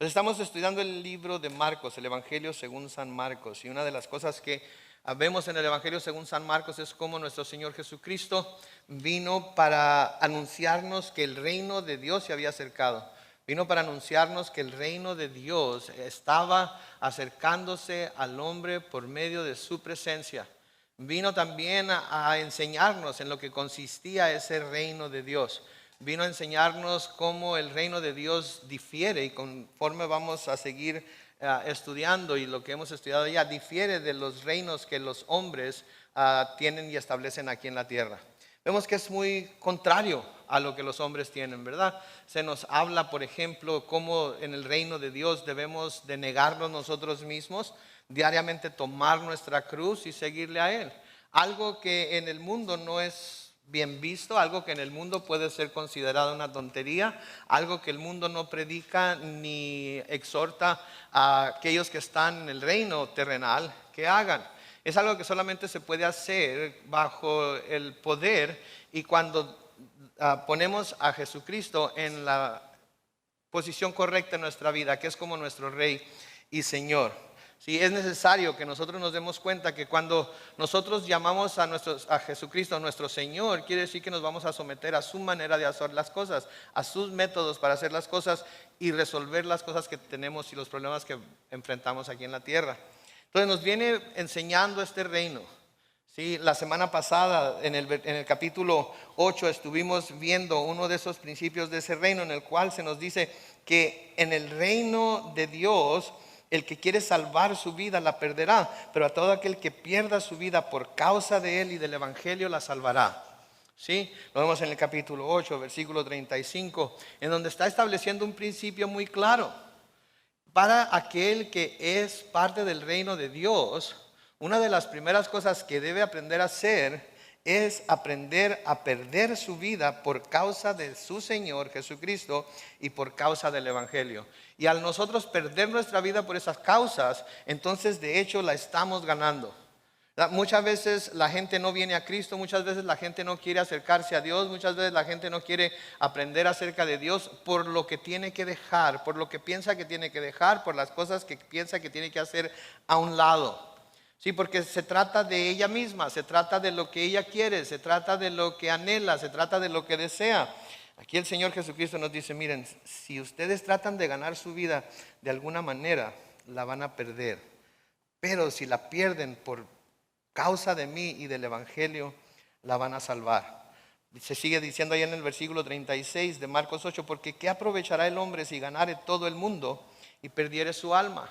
Pues estamos estudiando el libro de Marcos, el Evangelio según San Marcos. Y una de las cosas que vemos en el Evangelio según San Marcos es cómo nuestro Señor Jesucristo vino para anunciarnos que el reino de Dios se había acercado. Vino para anunciarnos que el reino de Dios estaba acercándose al hombre por medio de su presencia. Vino también a enseñarnos en lo que consistía ese reino de Dios. Vino a enseñarnos cómo el reino de Dios difiere, y conforme vamos a seguir estudiando, y lo que hemos estudiado ya, difiere de los reinos que los hombres tienen y establecen aquí en la tierra. Vemos que es muy contrario a lo que los hombres tienen, ¿verdad? Se nos habla, por ejemplo, cómo en el reino de Dios debemos de negarnos nosotros mismos, diariamente tomar nuestra cruz y seguirle a Él. Algo que en el mundo no es bien visto, algo que en el mundo puede ser considerado una tontería, algo que el mundo no predica ni exhorta a aquellos que están en el reino terrenal que hagan. Es algo que solamente se puede hacer bajo el poder y cuando ponemos a Jesucristo en la posición correcta en nuestra vida, que es como nuestro Rey y Señor. Sí, es necesario que nosotros nos demos cuenta que cuando nosotros llamamos a Jesucristo nuestro Señor, quiere decir que nos vamos a someter a su manera de hacer las cosas, a sus métodos para hacer las cosas y resolver las cosas que tenemos y los problemas que enfrentamos aquí en la tierra. Entonces nos viene enseñando este reino. Sí, la semana pasada en el capítulo 8 estuvimos viendo uno de esos principios de ese reino, en el cual se nos dice que en el reino de Dios el que quiere salvar su vida la perderá, pero a todo aquel que pierda su vida por causa de Él y del Evangelio la salvará. ¿Sí? Lo vemos en el capítulo 8, versículo 35, en donde está estableciendo un principio muy claro. Para aquel que es parte del reino de Dios, una de las primeras cosas que debe aprender a hacer es aprender a perder su vida por causa de su Señor Jesucristo y por causa del Evangelio. Y al nosotros perder nuestra vida por esas causas, entonces de hecho la estamos ganando. Muchas veces la gente no viene a Cristo, muchas veces la gente no quiere acercarse a Dios, muchas veces la gente no quiere aprender acerca de Dios por lo que tiene que dejar, por lo que piensa que tiene que dejar, por las cosas que piensa que tiene que hacer a un lado. Sí, porque se trata de ella misma, se trata de lo que ella quiere, se trata de lo que anhela, se trata de lo que desea. Aquí el Señor Jesucristo nos dice, miren, si ustedes tratan de ganar su vida de alguna manera, la van a perder. Pero si la pierden por causa de mí y del Evangelio, la van a salvar. Se sigue diciendo ahí en el versículo 36 de Marcos 8, porque ¿qué aprovechará el hombre si ganare todo el mundo y perdiere su alma?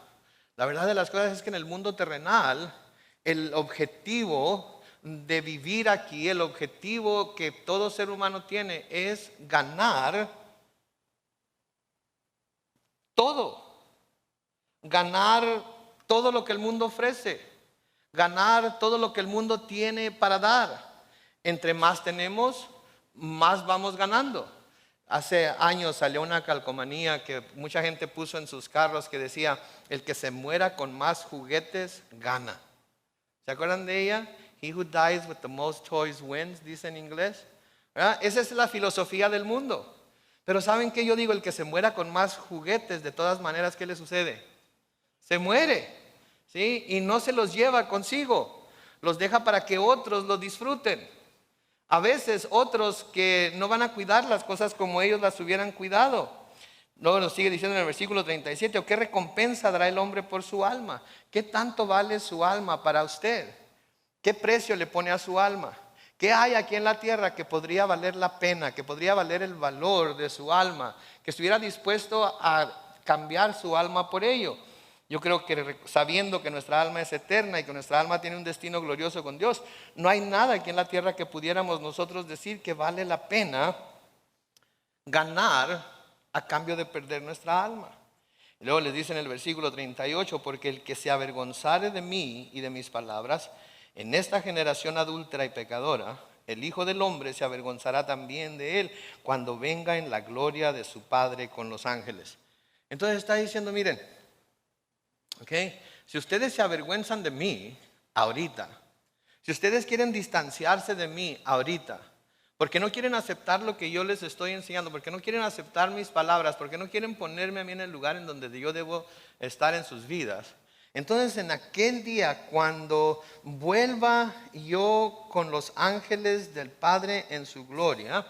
La verdad de las cosas es que en el mundo terrenal, el objetivo de vivir aquí, el objetivo que todo ser humano tiene es ganar todo. Ganar todo lo que el mundo ofrece. Ganar todo lo que el mundo tiene para dar. Entre más tenemos, más vamos ganando. Hace años salió una calcomanía que mucha gente puso en sus carros que decía, el que se muera con más juguetes gana. ¿Se acuerdan de ella? He who dies with the most toys wins, dice en inglés. ¿Verdad? Esa es la filosofía del mundo. Pero ¿saben qué? Yo digo, el que se muera con más juguetes, de todas maneras, ¿qué le sucede? Se muere, ¿sí? Y no se los lleva consigo. Los deja para que otros los disfruten. A veces otros que no van a cuidar las cosas como ellos las hubieran cuidado. Luego nos sigue diciendo en el versículo 37, ¿o qué recompensa dará el hombre por su alma? ¿Qué tanto vale su alma para usted? ¿Qué precio le pone a su alma? ¿Qué hay aquí en la tierra que podría valer la pena, que podría valer el valor de su alma, que estuviera dispuesto a cambiar su alma por ello? Yo creo que sabiendo que nuestra alma es eterna y que nuestra alma tiene un destino glorioso con Dios, no hay nada aquí en la tierra que pudiéramos nosotros decir que vale la pena ganar a cambio de perder nuestra alma. Y luego les dice en el versículo 38, porque el que se avergonzare de mí y de mis palabras, en esta generación adúltera y pecadora, el Hijo del Hombre se avergonzará también de él cuando venga en la gloria de su Padre con los ángeles. Entonces está diciendo, miren, si ustedes se avergüenzan de mí ahorita, si ustedes quieren distanciarse de mí ahorita, porque no quieren aceptar lo que yo les estoy enseñando, porque no quieren aceptar mis palabras, porque no quieren ponerme a mí en el lugar en donde yo debo estar en sus vidas. Entonces en aquel día, cuando vuelva yo con los ángeles del Padre en su gloria,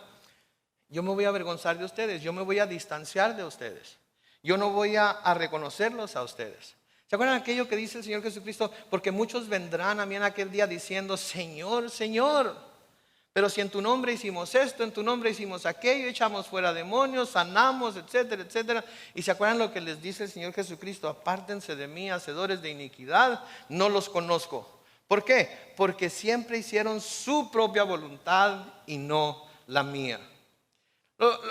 yo me voy a avergonzar de ustedes, yo me voy a distanciar de ustedes, yo no voy a reconocerlos a ustedes. ¿Se acuerdan aquello que dice el Señor Jesucristo? Porque muchos vendrán a mí en aquel día diciendo, Señor, Señor, pero si en tu nombre hicimos esto, en tu nombre hicimos aquello, echamos fuera demonios, sanamos, etcétera, etcétera. Y se acuerdan lo que les dice el Señor Jesucristo: apártense de mí, hacedores de iniquidad, no los conozco. ¿Por qué? Porque siempre hicieron su propia voluntad y no la mía.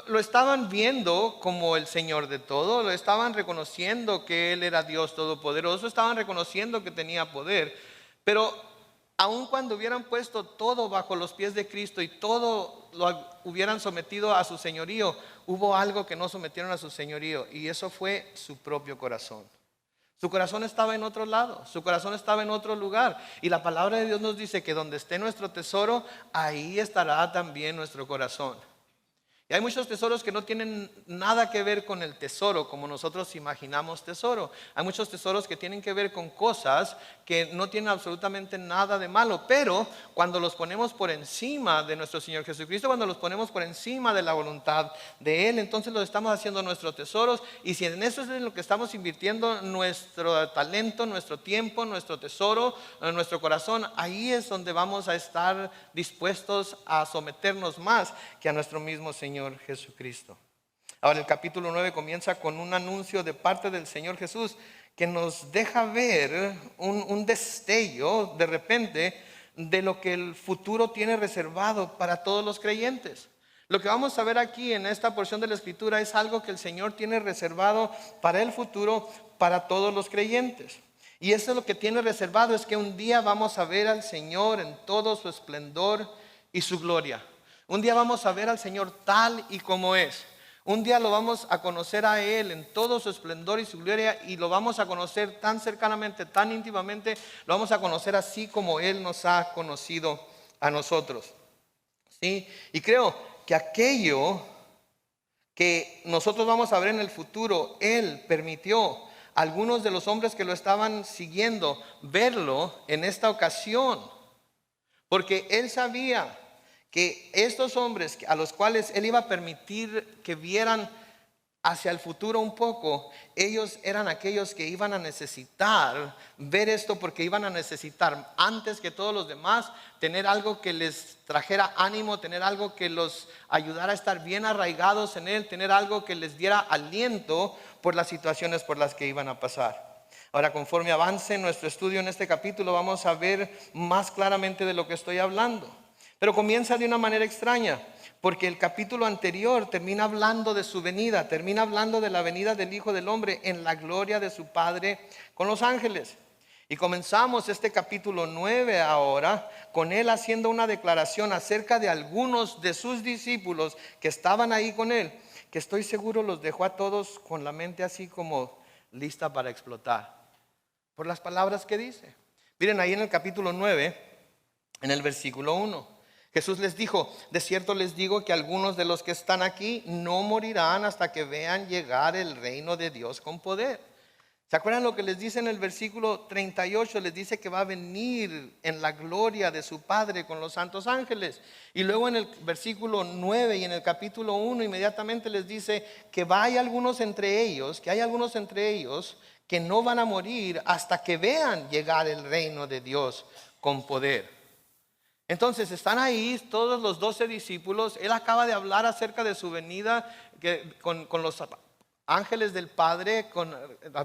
Lo estaban viendo como el Señor de todo, lo estaban reconociendo que Él era Dios todopoderoso, estaban reconociendo que tenía poder, pero aun cuando hubieran puesto todo bajo los pies de Cristo y todo lo hubieran sometido a su señorío, hubo algo que no sometieron a su señorío, y eso fue su propio corazón. Su corazón estaba en otro lado, su corazón estaba en otro lugar, y la palabra de Dios nos dice que donde esté nuestro tesoro, ahí estará también nuestro corazón. Y hay muchos tesoros que no tienen nada que ver con el tesoro como nosotros imaginamos tesoro. Hay muchos tesoros que tienen que ver con cosas que no tienen absolutamente nada de malo, pero cuando los ponemos por encima de nuestro Señor Jesucristo, cuando los ponemos por encima de la voluntad de Él, entonces los estamos haciendo nuestros tesoros. Y si en eso es en lo que estamos invirtiendo nuestro talento, nuestro tiempo, nuestro tesoro, nuestro corazón, ahí es donde vamos a estar dispuestos a someternos más que a nuestro mismo Señor Jesucristo. Ahora el capítulo 9 comienza con un anuncio de parte del Señor Jesús que nos deja ver un destello de repente de lo que el futuro tiene reservado para todos los creyentes. Lo que vamos a ver aquí en esta porción de la Escritura es algo que el Señor tiene reservado para el futuro, para todos los creyentes. Y eso es lo que tiene reservado, es que un día vamos a ver al Señor en todo su esplendor y su gloria. Un día vamos a ver al Señor tal y como es. Un día lo vamos a conocer a Él en todo su esplendor y su gloria, y lo vamos a conocer tan cercanamente, tan íntimamente. Lo vamos a conocer así como Él nos ha conocido a nosotros. ¿Sí? Y creo que aquello que nosotros vamos a ver en el futuro, Él permitió a algunos de los hombres que lo estaban siguiendo verlo en esta ocasión, porque Él sabía que estos hombres a los cuales Él iba a permitir que vieran hacia el futuro un poco, ellos eran aquellos que iban a necesitar ver esto, porque iban a necesitar, antes que todos los demás, tener algo que les trajera ánimo, tener algo que los ayudara a estar bien arraigados en Él, tener algo que les diera aliento por las situaciones por las que iban a pasar. Ahora, conforme avance nuestro estudio en este capítulo, vamos a ver más claramente de lo que estoy hablando. Pero comienza de una manera extraña, porque el capítulo anterior termina hablando de su venida, termina hablando de la venida del Hijo del Hombre en la gloria de su Padre con los ángeles. Y comenzamos este capítulo 9 ahora con Él haciendo una declaración acerca de algunos de sus discípulos que estaban ahí con Él, que estoy seguro los dejó a todos con la mente así como lista para explotar por las palabras que dice. Miren ahí en el capítulo 9, en el versículo 1. Jesús les dijo: de cierto les digo que algunos de los que están aquí no morirán hasta que vean llegar el reino de Dios con poder. ¿Se acuerdan lo que les dice en el versículo 38? Les dice que va a venir en la gloria de su Padre con los santos ángeles. Y luego en el versículo 9 y en el capítulo 1 inmediatamente les dice que hay algunos entre ellos, que no van a morir hasta que vean llegar el reino de Dios con poder. Entonces están ahí todos los 12 discípulos. Él acaba de hablar acerca de su venida con los ángeles del Padre,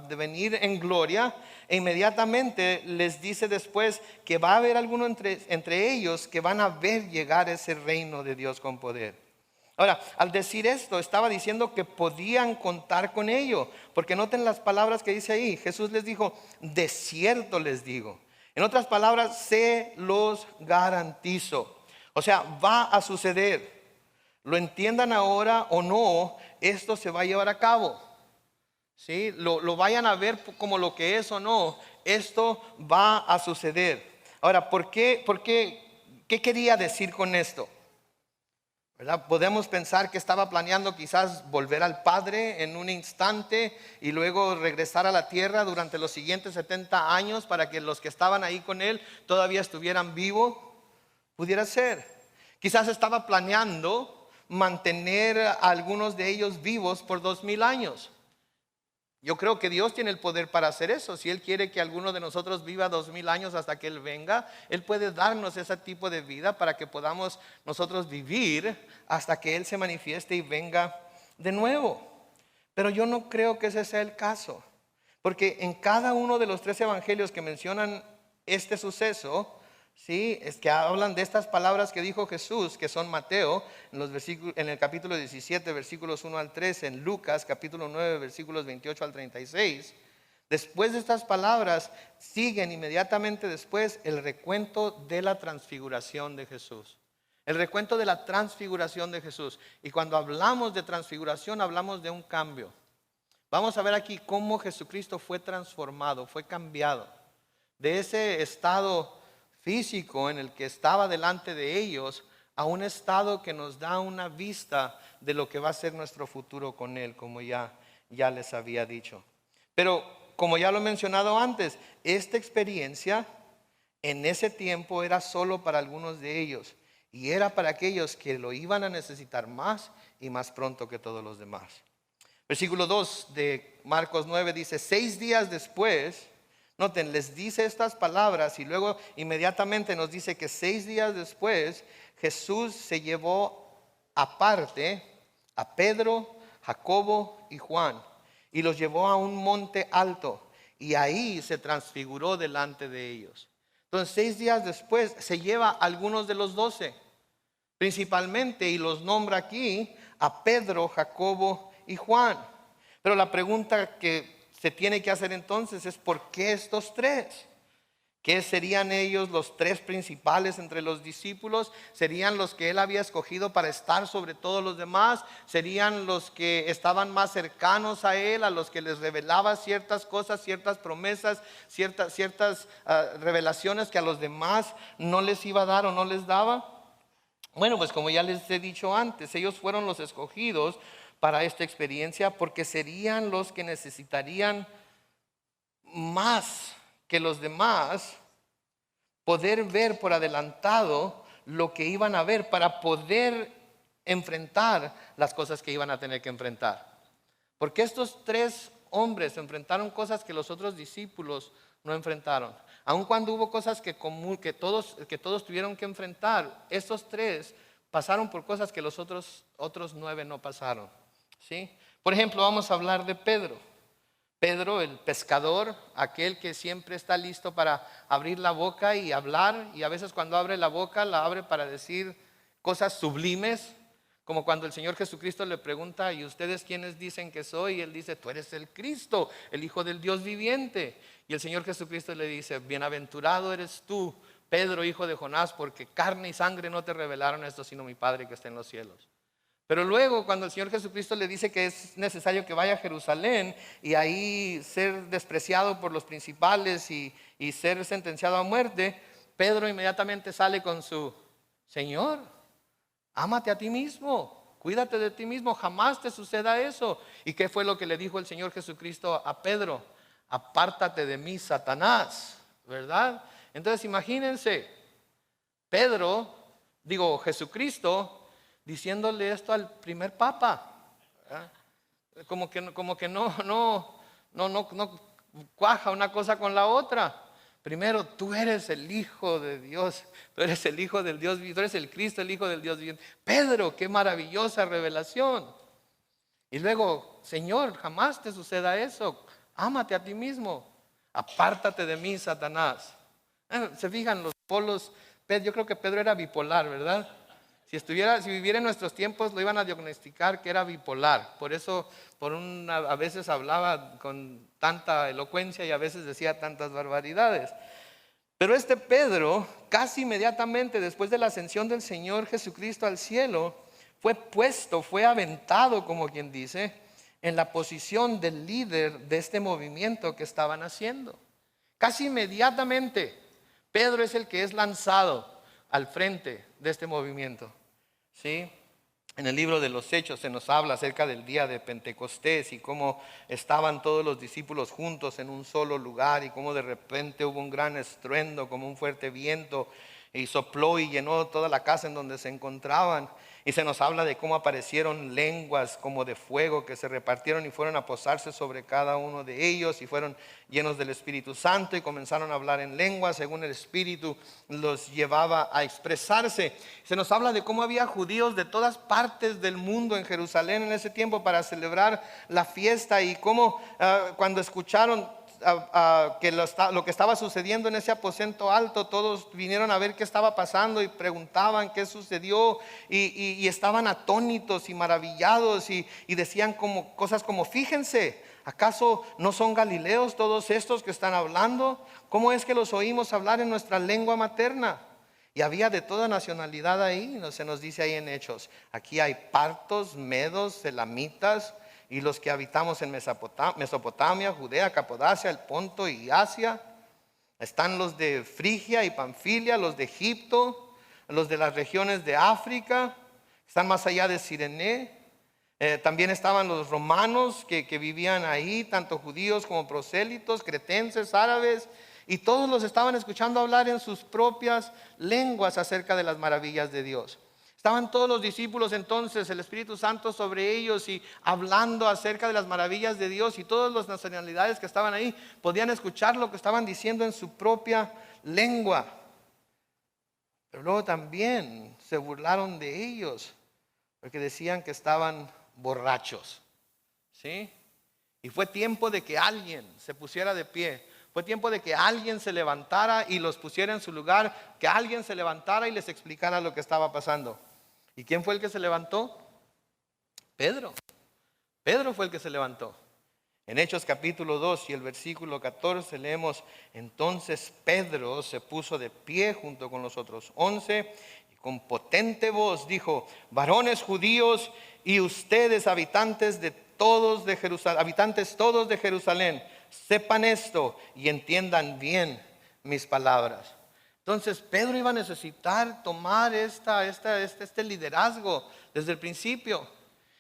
de venir en gloria. E inmediatamente les dice después que va a haber alguno entre ellos que van a ver llegar ese reino de Dios con poder. Ahora, al decir esto, estaba diciendo que podían contar con ello, porque noten las palabras que dice ahí. Jesús les dijo: de cierto les digo. En otras palabras, se los garantizo. O sea, va a suceder. Lo entiendan ahora o no, esto se va a llevar a cabo. ¿Sí? Lo vayan a ver como lo que es o no, esto va a suceder. Ahora, ¿qué quería decir con esto? ¿verdad? Podemos pensar que estaba planeando quizás volver al Padre en un instante y luego regresar a la tierra durante los siguientes 70 años para que los que estaban ahí con él todavía estuvieran vivos. Pudiera ser. Quizás estaba planeando mantener a algunos de ellos vivos por 2000 años. Yo creo que Dios tiene el poder para hacer eso. Si Él quiere que alguno de nosotros viva 2000 años hasta que Él venga, Él puede darnos ese tipo de vida para que podamos nosotros vivir hasta que Él se manifieste y venga de nuevo. Pero yo no creo que ese sea el caso, porque en cada uno de los 3 evangelios que mencionan este suceso, sí, es que hablan de estas palabras que dijo Jesús, que son Mateo, en el capítulo 17, versículos 1 al 13, en Lucas, capítulo 9, versículos 28 al 36. Después de estas palabras, siguen inmediatamente después el recuento de la transfiguración de Jesús. El recuento de la transfiguración de Jesús. Y cuando hablamos de transfiguración, hablamos de un cambio. Vamos a ver aquí cómo Jesucristo fue transformado, fue cambiado de ese estado físico en el que estaba delante de ellos a un estado que nos da una vista de lo que va a ser nuestro futuro con Él, como ya les había dicho. Pero como ya lo he mencionado antes, esta experiencia en ese tiempo era solo para algunos de ellos y era para aquellos que lo iban a necesitar más y más pronto que todos los demás. Versículo 2 de Marcos 9 dice: 6 días después, noten, les dice estas palabras y luego inmediatamente nos dice que 6 días después Jesús se llevó aparte a Pedro, Jacobo y Juan y los llevó a un monte alto y ahí se transfiguró delante de ellos. Entonces 6 días después se lleva a algunos de los 12 principalmente, y los nombra aquí a Pedro, Jacobo y Juan. Pero la pregunta que se tiene que hacer entonces es: ¿por qué estos 3? ¿Qué serían ellos los 3 principales entre los discípulos? ¿Serían los que él había escogido para estar sobre todos los demás? ¿Serían los que estaban más cercanos a él, a los que les revelaba ciertas cosas, ciertas promesas, ciertas revelaciones que a los demás no les iba a dar o no les daba? Bueno, pues como ya les he dicho antes, ellos fueron los escogidos para esta experiencia porque serían los que necesitarían más que los demás poder ver por adelantado lo que iban a ver para poder enfrentar las cosas que iban a tener que enfrentar. Porque estos 3 hombres enfrentaron cosas que los otros discípulos no enfrentaron. Aun cuando hubo cosas que todos tuvieron que enfrentar, estos 3 pasaron por cosas que los otros 9 no pasaron, ¿sí? Por ejemplo, vamos a hablar de Pedro. Pedro, el pescador, aquel que siempre está listo para abrir la boca y hablar, y a veces cuando abre la boca la abre para decir cosas sublimes, como cuando el Señor Jesucristo le pregunta: ¿y ustedes quiénes dicen que soy? Y él dice: tú eres el Cristo, el Hijo del Dios viviente. Y el Señor Jesucristo le dice: bienaventurado eres tú, Pedro, hijo de Jonás, porque carne y sangre no te revelaron esto, sino mi Padre que está en los cielos. Pero luego, cuando el Señor Jesucristo le dice que es necesario que vaya a Jerusalén y ahí ser despreciado por los principales y ser sentenciado a muerte, Pedro inmediatamente sale con su: Señor, ámate a ti mismo, cuídate de ti mismo, jamás te suceda eso. ¿Y qué fue lo que le dijo el Señor Jesucristo a Pedro? Apártate de mí, Satanás, ¿verdad? Entonces imagínense, Jesucristo diciéndole esto al primer papa, ¿verdad? Como que no cuaja una cosa con la otra. Primero, tú eres el Hijo de Dios, tú eres el Hijo del Dios, tú eres el Cristo, el Hijo del Dios viviente. Pedro, qué maravillosa revelación. Y luego: Señor, jamás te suceda eso, ámate a ti mismo, apártate de mí, Satanás. Se fijan los polos. Yo creo que Pedro era bipolar, ¿verdad? Si viviera en nuestros tiempos, lo iban a diagnosticar que era bipolar. Por eso a veces hablaba con tanta elocuencia y a veces decía tantas barbaridades. Pero este Pedro, casi inmediatamente después de la ascensión del Señor Jesucristo al cielo, fue aventado, como quien dice, en la posición del líder de este movimiento que estaban haciendo. Casi inmediatamente, Pedro es el que es lanzado al frente de este movimiento, ¿sí? En el libro de los Hechos se nos habla acerca del día de Pentecostés y cómo estaban todos los discípulos juntos en un solo lugar y cómo de repente hubo un gran estruendo, como un fuerte viento, y sopló y llenó toda la casa en donde se encontraban. Y se nos habla de cómo aparecieron lenguas como de fuego que se repartieron y fueron a posarse sobre cada uno de ellos y fueron llenos del Espíritu Santo y comenzaron a hablar en lenguas según el Espíritu los llevaba a expresarse. Se nos habla de cómo había judíos de todas partes del mundo en Jerusalén en ese tiempo para celebrar la fiesta y cómo cuando escucharon que lo que estaba sucediendo en ese aposento alto, todos vinieron a ver qué estaba pasando y preguntaban qué sucedió y estaban atónitos y maravillados y decían cosas como: fíjense, ¿acaso no son galileos todos estos que están hablando? ¿Cómo es que los oímos hablar en nuestra lengua materna? Y había de toda nacionalidad ahí, se nos dice ahí en Hechos. Aquí hay partos, medos, elamitas, y los que habitamos en Mesopotamia, Judea, Capadocia, el Ponto y Asia. Están los de Frigia y Panfilia, los de Egipto, los de las regiones de África, están más allá de Cirene. También estaban los romanos que vivían ahí, tanto judíos como prosélitos, cretenses, árabes, y todos los estaban escuchando hablar en sus propias lenguas acerca de las maravillas de Dios. Estaban todos los discípulos entonces, el Espíritu Santo sobre ellos y hablando acerca de las maravillas de Dios, y todas las nacionalidades que estaban ahí podían escuchar lo que estaban diciendo en su propia lengua. Pero luego también se burlaron de ellos porque decían que estaban borrachos, ¿sí? Y fue tiempo de que alguien se pusiera de pie. Fue tiempo de que alguien se levantara y los pusiera en su lugar, que alguien se levantara y les explicara lo que estaba pasando. ¿Y quién fue el que se levantó? Pedro. Pedro fue el que se levantó. En Hechos capítulo 2 y el versículo 14 leemos: entonces Pedro se puso de pie junto con los otros 11 y con potente voz dijo: varones judíos y ustedes habitantes todos de Jerusalén, sepan esto y entiendan bien mis palabras. Entonces Pedro iba a necesitar tomar este liderazgo desde el principio.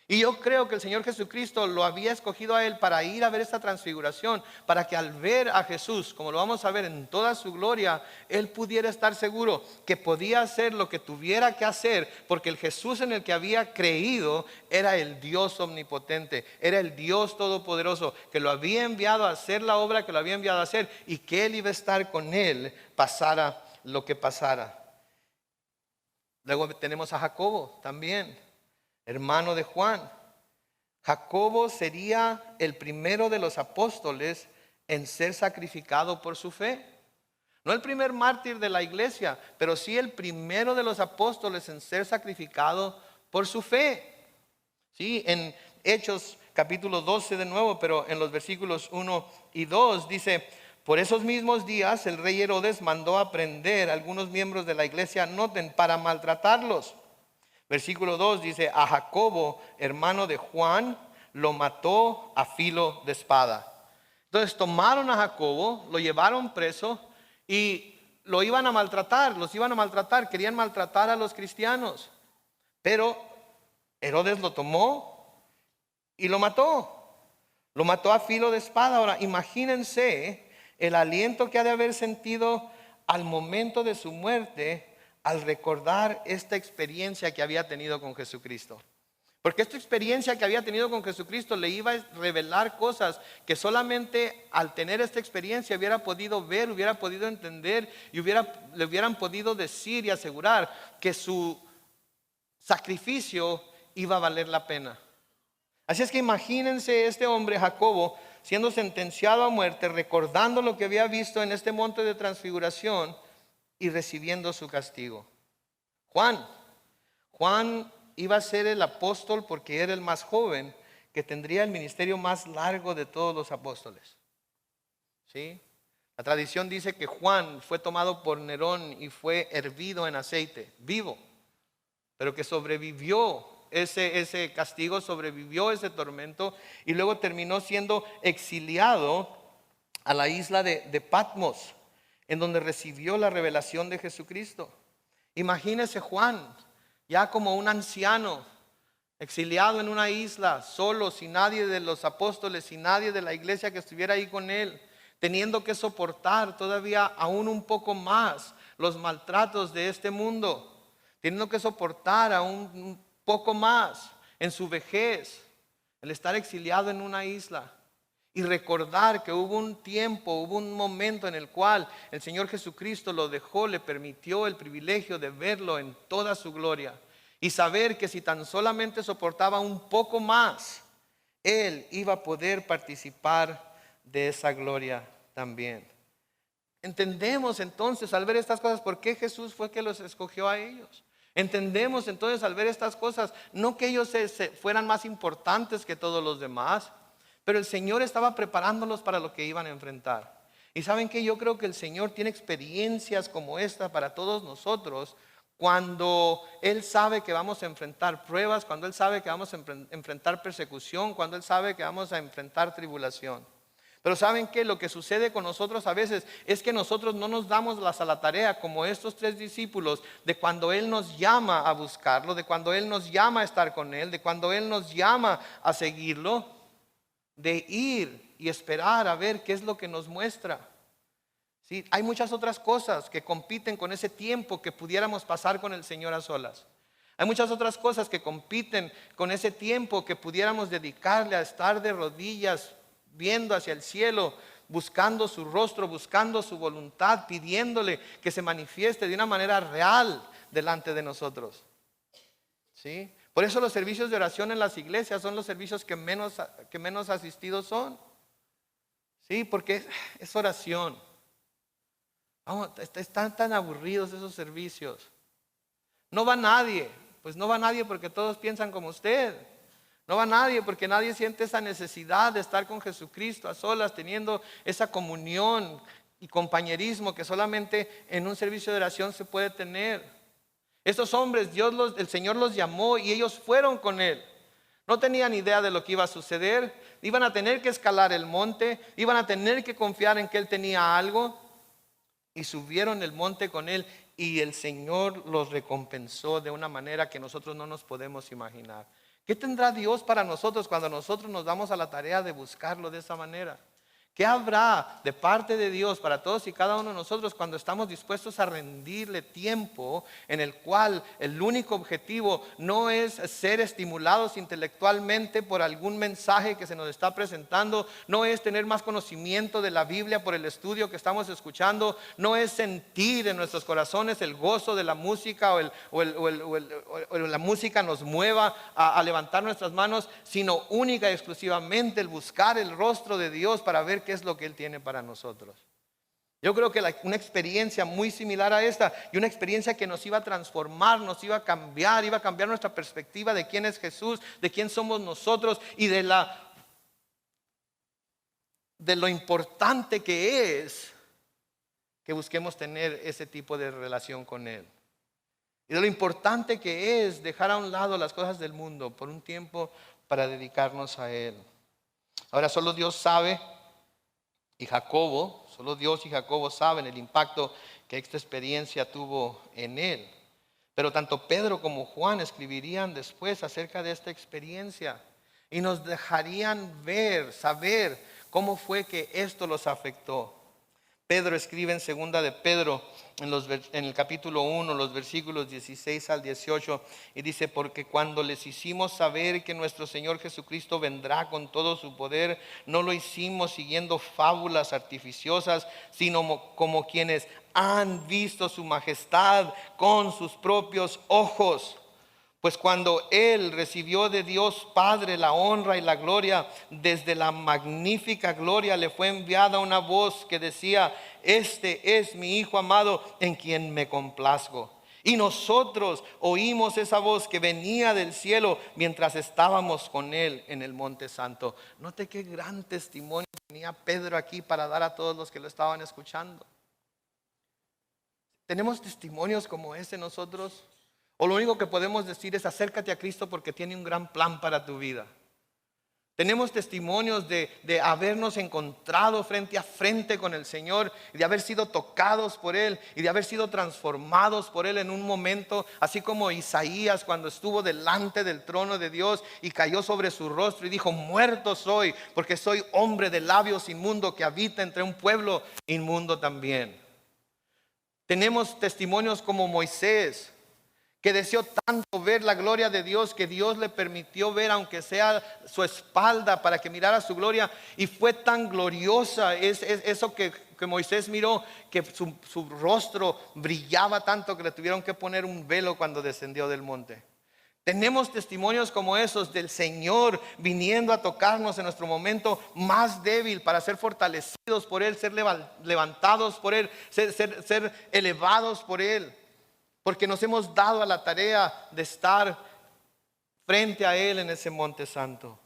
Y yo creo que el Señor Jesucristo lo había escogido a él para ir a ver esta transfiguración, para que al ver a Jesús, como lo vamos a ver en toda su gloria, él pudiera estar seguro que podía hacer lo que tuviera que hacer, porque el Jesús en el que había creído era el Dios omnipotente, era el Dios todopoderoso, que lo había enviado a hacer la obra que lo había enviado a hacer, y que él iba a estar con él, pasara lo que pasara. Luego tenemos a Jacobo también, hermano de Juan. Jacobo sería el primero de los apóstoles en ser sacrificado por su fe. No el primer mártir de la iglesia, pero sí el primero de los apóstoles en ser sacrificado por su fe. Sí, en Hechos capítulo 12 de nuevo, pero en los versículos 1 y 2 dice: por esos mismos días el rey Herodes mandó a prender a algunos miembros de la iglesia, noten, para maltratarlos. Versículo 2 dice: a Jacobo, hermano de Juan, lo mató a filo de espada. Entonces tomaron a Jacobo, lo llevaron preso y lo iban a maltratar, querían maltratar a los cristianos. Pero Herodes lo tomó y lo mató a filo de espada. Ahora imagínense el aliento que ha de haber sentido al momento de su muerte, al recordar esta experiencia que había tenido con Jesucristo. Porque esta experiencia que había tenido con Jesucristo le iba a revelar cosas que solamente al tener esta experiencia hubiera podido ver, hubiera podido entender y le hubieran podido decir y asegurar que su sacrificio iba a valer la pena. Así es que imagínense este hombre, Jacobo, siendo sentenciado a muerte, recordando lo que había visto en este monte de transfiguración y recibiendo su castigo. Juan iba a ser el apóstol porque era el más joven, que tendría el ministerio más largo de todos los apóstoles. ¿Sí? La tradición dice que Juan fue tomado por Nerón y fue hervido en aceite, vivo, pero que sobrevivió ese castigo, sobrevivió ese tormento y luego terminó siendo exiliado a la isla de Patmos, en donde recibió la revelación de Jesucristo. Imagínese Juan, ya como un anciano, exiliado en una isla, solo, sin nadie de los apóstoles, sin nadie de la iglesia que estuviera ahí con él, teniendo que soportar todavía aún un poco más los maltratos de este mundo, teniendo que soportar aún un poco más en su vejez, el estar exiliado en una isla. Y recordar que hubo un tiempo, hubo un momento en el cual el Señor Jesucristo lo dejó, le permitió el privilegio de verlo en toda su gloria. Y saber que si tan solamente soportaba un poco más, Él iba a poder participar de esa gloria también. Entendemos entonces al ver estas cosas por qué Jesús fue que los escogió a ellos. Entendemos entonces al ver estas cosas, no que ellos fueran más importantes que todos los demás, pero el Señor estaba preparándolos para lo que iban a enfrentar. Y saben que yo creo que el Señor tiene experiencias como esta para todos nosotros, cuando Él sabe que vamos a enfrentar pruebas, cuando Él sabe que vamos a enfrentar persecución, cuando Él sabe que vamos a enfrentar tribulación. Pero ¿saben qué? Lo que sucede con nosotros a veces es que nosotros no nos damos a la tarea como estos 3 discípulos, de cuando Él nos llama a buscarlo, de cuando Él nos llama a estar con Él, de cuando Él nos llama a seguirlo, de ir y esperar a ver qué es lo que nos muestra. ¿Sí? Hay muchas otras cosas que compiten con ese tiempo que pudiéramos pasar con el Señor a solas. Hay muchas otras cosas que compiten con ese tiempo que pudiéramos dedicarle a estar de rodillas, viendo hacia el cielo, buscando su rostro, buscando su voluntad, pidiéndole que se manifieste de una manera real delante de nosotros. ¿Sí? Por eso los servicios de oración en las iglesias son los servicios que menos asistidos son. ¿Sí? Porque es oración. Vamos, están tan aburridos esos servicios. No va nadie. Pues no va nadie porque todos piensan como usted. No va nadie porque nadie siente esa necesidad de estar con Jesucristo a solas, teniendo esa comunión y compañerismo que solamente en un servicio de oración se puede tener. Estos hombres, el Señor los llamó y ellos fueron con Él. No tenían idea de lo que iba a suceder. Iban a tener que escalar el monte, iban a tener que confiar en que Él tenía algo. Y subieron el monte con Él y el Señor los recompensó de una manera que nosotros no nos podemos imaginar. ¿Qué tendrá Dios para nosotros cuando nosotros nos damos a la tarea de buscarlo de esa manera? ¿Qué habrá de parte de Dios para todos y cada uno de nosotros cuando estamos dispuestos a rendirle tiempo en el cual el único objetivo no es ser estimulados intelectualmente por algún mensaje que se nos está presentando, no es tener más conocimiento de la Biblia por el estudio que estamos escuchando, no es sentir en nuestros corazones el gozo de la música o la música nos mueva a levantar nuestras manos, sino única y exclusivamente el buscar el rostro de Dios para ver qué es lo que Él tiene para nosotros. Yo creo que una experiencia muy similar a esta y una experiencia que nos iba a transformar, nos iba a cambiar nuestra perspectiva de quién es Jesús, de quién somos nosotros y de lo importante que es que busquemos tener ese tipo de relación con Él. Y de lo importante que es dejar a un lado las cosas del mundo por un tiempo para dedicarnos a Él. Ahora solo Dios sabe solo Dios y Jacobo saben el impacto que esta experiencia tuvo en él. Pero tanto Pedro como Juan escribirían después acerca de esta experiencia y nos dejarían saber cómo fue que esto los afectó. Pedro escribe en segunda de Pedro, en el capítulo 1, los versículos 16 al 18, y dice: porque cuando les hicimos saber que nuestro Señor Jesucristo vendrá con todo su poder, no lo hicimos siguiendo fábulas artificiosas, sino como quienes han visto su majestad con sus propios ojos. Pues cuando Él recibió de Dios Padre la honra y la gloria, desde la magnífica gloria le fue enviada una voz que decía: este es mi Hijo amado en quien me complazco. Y nosotros oímos esa voz que venía del cielo mientras estábamos con Él en el Monte Santo. Note qué gran testimonio tenía Pedro aquí para dar a todos los que lo estaban escuchando. ¿Tenemos testimonios como ese nosotros? ¿O lo único que podemos decir es acércate a Cristo porque tiene un gran plan para tu vida? Tenemos testimonios de habernos encontrado frente a frente con el Señor, y de haber sido tocados por Él y de haber sido transformados por Él en un momento, así como Isaías cuando estuvo delante del trono de Dios y cayó sobre su rostro y dijo: muerto soy, porque soy hombre de labios inmundo que habita entre un pueblo inmundo también. Tenemos testimonios como Moisés, que deseó tanto ver la gloria de Dios que Dios le permitió ver, aunque sea su espalda, para que mirara su gloria. Y fue tan gloriosa eso que Moisés miró, que su rostro brillaba tanto que le tuvieron que poner un velo cuando descendió del monte. Tenemos testimonios como esos del Señor viniendo a tocarnos en nuestro momento más débil para ser fortalecidos por Él, ser levantados por Él, ser elevados por Él. Porque nos hemos dado a la tarea de estar frente a Él en ese monte santo.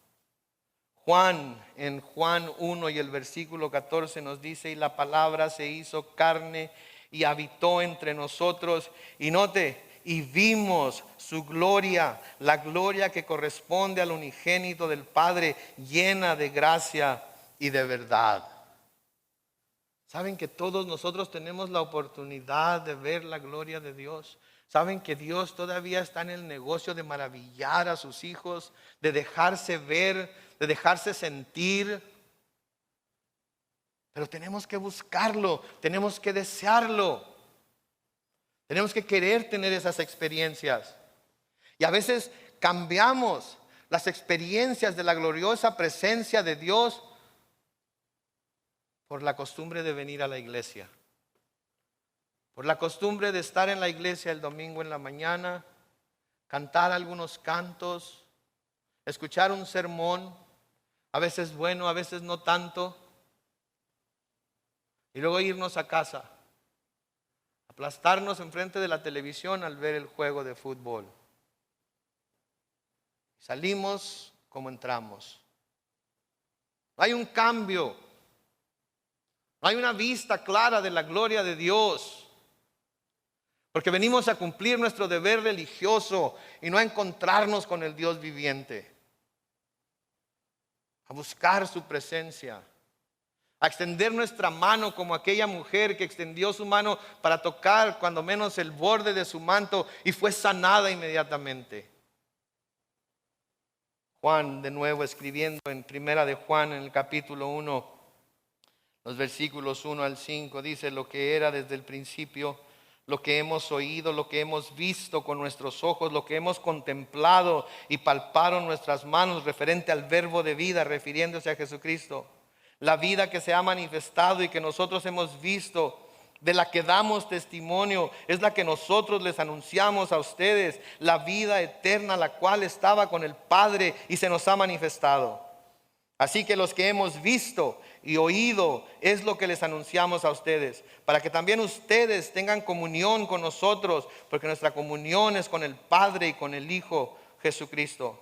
Juan, en Juan 1 y el versículo 14 nos dice: y la palabra se hizo carne y habitó entre nosotros. Y note, y vimos su gloria, la gloria que corresponde al unigénito del Padre, llena de gracia y de verdad. Saben que todos nosotros tenemos la oportunidad de ver la gloria de Dios. Saben que Dios todavía está en el negocio de maravillar a sus hijos, de dejarse ver, de dejarse sentir. Pero tenemos que buscarlo, tenemos que desearlo. Tenemos que querer tener esas experiencias. Y a veces cambiamos las experiencias de la gloriosa presencia de Dios por la costumbre de venir a la iglesia, por la costumbre de estar en la iglesia el domingo en la mañana, cantar algunos cantos, escuchar un sermón, a veces bueno, a veces no tanto, y luego irnos a casa, aplastarnos enfrente de la televisión al ver el juego de fútbol. Salimos como entramos. No hay un cambio. No hay una vista clara de la gloria de Dios, porque venimos a cumplir nuestro deber religioso y no a encontrarnos con el Dios viviente, a buscar su presencia, a extender nuestra mano como aquella mujer que extendió su mano para tocar cuando menos el borde de su manto y fue sanada inmediatamente. Juan, de nuevo escribiendo en Primera de Juan, en el capítulo 1, los versículos 1 al 5, dice: lo que era desde el principio, lo que hemos oído, lo que hemos visto con nuestros ojos, lo que hemos contemplado y palparon nuestras manos, referente al verbo de vida, refiriéndose a Jesucristo. La vida que se ha manifestado y que nosotros hemos visto, de la que damos testimonio, es la que nosotros les anunciamos a ustedes, la vida eterna, la cual estaba con el Padre y se nos ha manifestado. Así que los que hemos visto y oído es lo que les anunciamos a ustedes, para que también ustedes tengan comunión con nosotros, porque nuestra comunión es con el Padre y con el Hijo Jesucristo.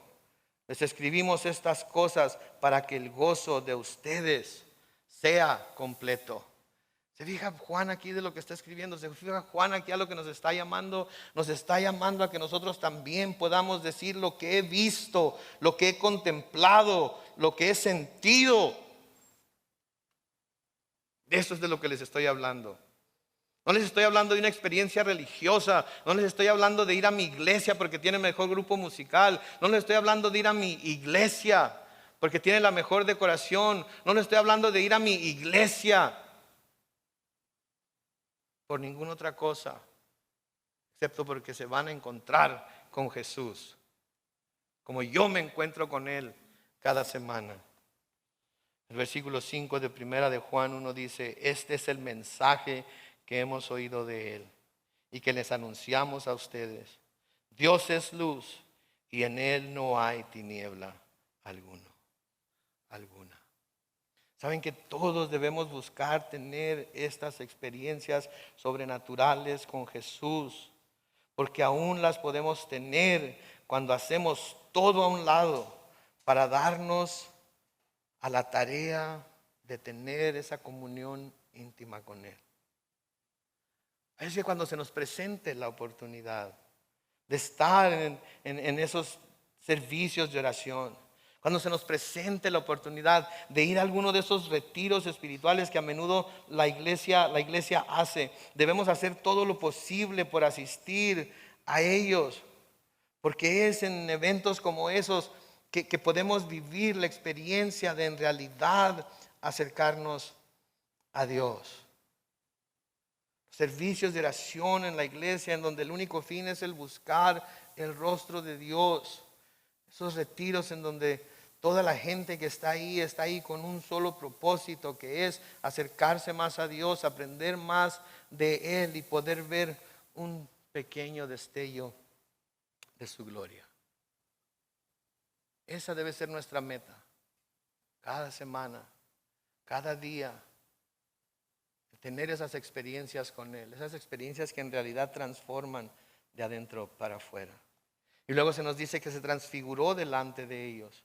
Les escribimos estas cosas para que el gozo de ustedes sea completo. ¿Se fija Juan aquí de lo que está escribiendo? ¿Se fija Juan aquí a lo que nos está llamando? Nos está llamando a que nosotros también podamos decir: lo que he visto, lo que he contemplado, lo que he sentido. De eso es de lo que les estoy hablando. No les estoy hablando de una experiencia religiosa. No les estoy hablando de ir a mi iglesia porque tiene el mejor grupo musical. No les estoy hablando de ir a mi iglesia porque tiene la mejor decoración. No les estoy hablando de ir a mi iglesia por ninguna otra cosa, excepto porque se van a encontrar con Jesús, como yo me encuentro con Él cada semana. El versículo 5 de Primera de Juan 1 dice: este es el mensaje que hemos oído de Él y que les anunciamos a ustedes. Dios es luz y en Él no hay tiniebla alguna. Saben que todos debemos buscar tener estas experiencias sobrenaturales con Jesús, porque aún las podemos tener cuando hacemos todo a un lado para darnos a la tarea de tener esa comunión íntima con Él. Es que cuando se nos presente la oportunidad de estar en esos servicios de oración, Cuando se nos presente la oportunidad de ir a alguno de esos retiros espirituales que a menudo la iglesia hace, debemos hacer todo lo posible por asistir a ellos. Porque es en eventos como esos que podemos vivir la experiencia de en realidad acercarnos a Dios. Servicios de oración en la iglesia en donde el único fin es el buscar el rostro de Dios. Esos retiros en donde toda la gente que está ahí con un solo propósito, que es acercarse más a Dios, aprender más de Él y poder ver un pequeño destello de su gloria. Esa debe ser nuestra meta. Cada semana, cada día, tener esas experiencias con Él, esas experiencias que en realidad transforman de adentro para afuera. Y luego se nos dice que se transfiguró delante de ellos.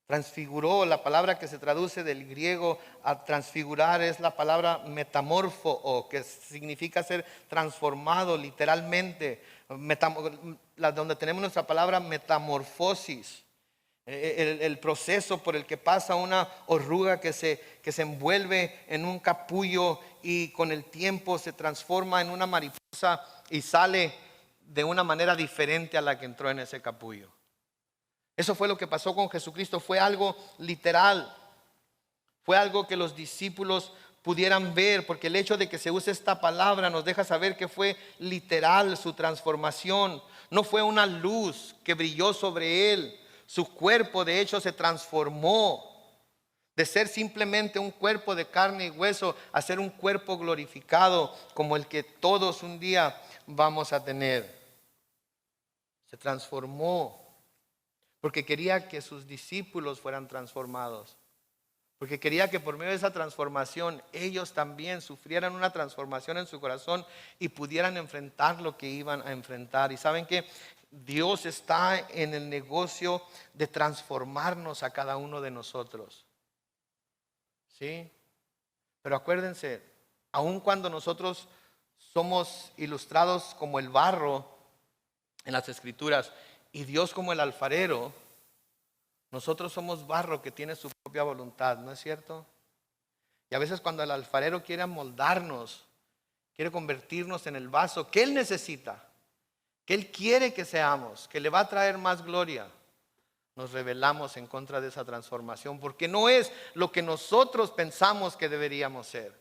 Transfiguró, la palabra que se traduce del griego a transfigurar es la palabra metamorfo, que significa ser transformado literalmente, donde tenemos nuestra palabra metamorfosis. El proceso por el que pasa una oruga que se envuelve en un capullo y con el tiempo se transforma en una mariposa y sale de una manera diferente a la que entró en ese capullo. Eso fue lo que pasó con Jesucristo. Fue algo literal. Fue algo que los discípulos pudieran ver, porque el hecho de que se use esta palabra nos deja saber que fue literal su transformación. No fue una luz que brilló sobre él. Su cuerpo de hecho se transformó de ser simplemente un cuerpo de carne y hueso a ser un cuerpo glorificado como el que todos un día vamos a tener. Se transformó porque quería que sus discípulos fueran transformados. Porque quería que por medio de esa transformación ellos también sufrieran una transformación en su corazón y pudieran enfrentar lo que iban a enfrentar. Y saben que Dios está en el negocio de transformarnos a cada uno de nosotros. ¿Sí? Pero acuérdense, aun cuando nosotros somos ilustrados como el barro en las Escrituras y Dios como el alfarero, nosotros somos barro que tiene su propia voluntad, ¿no es cierto? Y a veces cuando el alfarero quiere amoldarnos, quiere convertirnos en el vaso que Él necesita, que Él quiere que seamos, que le va a traer más gloria, nos rebelamos en contra de esa transformación porque no es lo que nosotros pensamos que deberíamos ser.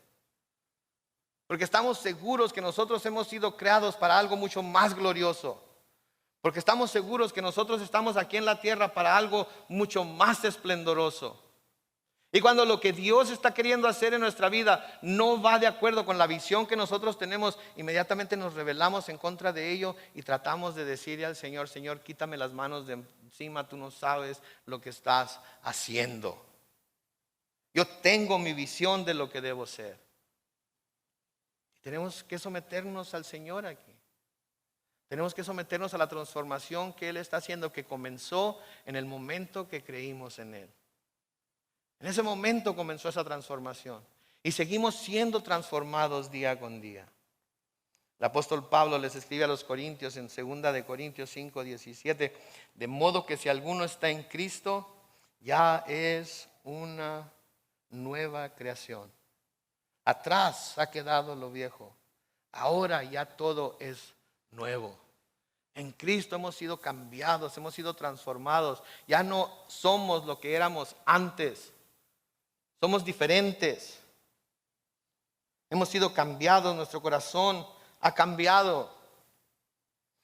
Porque estamos seguros que nosotros hemos sido creados para algo mucho más glorioso. Porque estamos seguros que nosotros estamos aquí en la tierra para algo mucho más esplendoroso. Y cuando lo que Dios está queriendo hacer en nuestra vida no va de acuerdo con la visión que nosotros tenemos, inmediatamente nos rebelamos en contra de ello y tratamos de decirle al Señor: Señor, quítame las manos de encima, tú no sabes lo que estás haciendo. Yo tengo mi visión de lo que debo ser. Tenemos que someternos al Señor aquí. Tenemos que someternos a la transformación que Él está haciendo, que comenzó en el momento que creímos en Él. En ese momento comenzó esa transformación y seguimos siendo transformados día con día. El apóstol Pablo les escribe a los Corintios en 2 de Corintios 5:17, de modo que si alguno está en Cristo, ya es una nueva creación. Atrás ha quedado lo viejo, ahora ya todo es nuevo. En Cristo hemos sido cambiados, hemos sido transformados. Ya no somos lo que éramos antes. Somos diferentes. Hemos sido cambiados, nuestro corazón ha cambiado.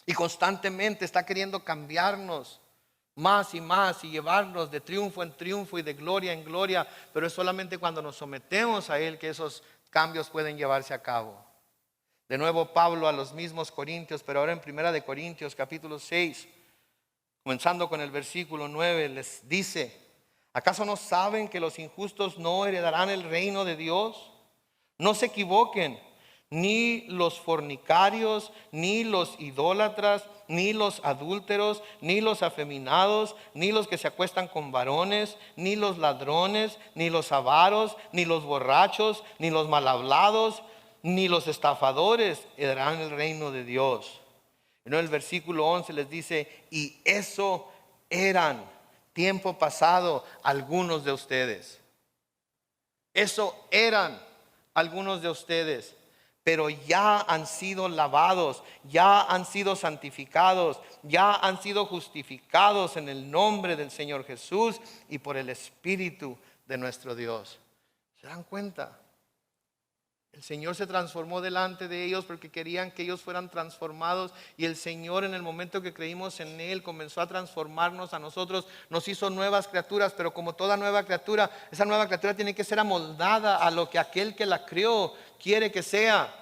Y constantemente está queriendo cambiarnos más y llevarnos de triunfo en triunfo y de gloria en gloria. Pero es solamente cuando nos sometemos a Él que esos cambios pueden llevarse a cabo. De nuevo Pablo a los mismos Corintios, pero ahora en 1 de Corintios capítulo 6, comenzando con el versículo 9, les dice: ¿acaso no saben que los injustos no heredarán el reino de Dios? No se equivoquen, ni los fornicarios, ni los idólatras, ni los adúlteros, ni los afeminados, ni los que se acuestan con varones, ni los ladrones, ni los avaros, ni los borrachos, ni los malhablados, ni los estafadores heredarán el reino de Dios. En el versículo 11 les dice: y eso eran tiempo pasado algunos de ustedes. Eso eran algunos de ustedes, pero ya han sido lavados, ya han sido santificados, ya han sido justificados en el nombre del Señor Jesús y por el Espíritu de nuestro Dios. ¿Se dan cuenta? El Señor se transformó delante de ellos porque querían que ellos fueran transformados, y el Señor, en el momento que creímos en Él, comenzó a transformarnos a nosotros, nos hizo nuevas criaturas. Pero como toda nueva criatura, esa nueva criatura tiene que ser amoldada a lo que aquel que la creó quiere que sea.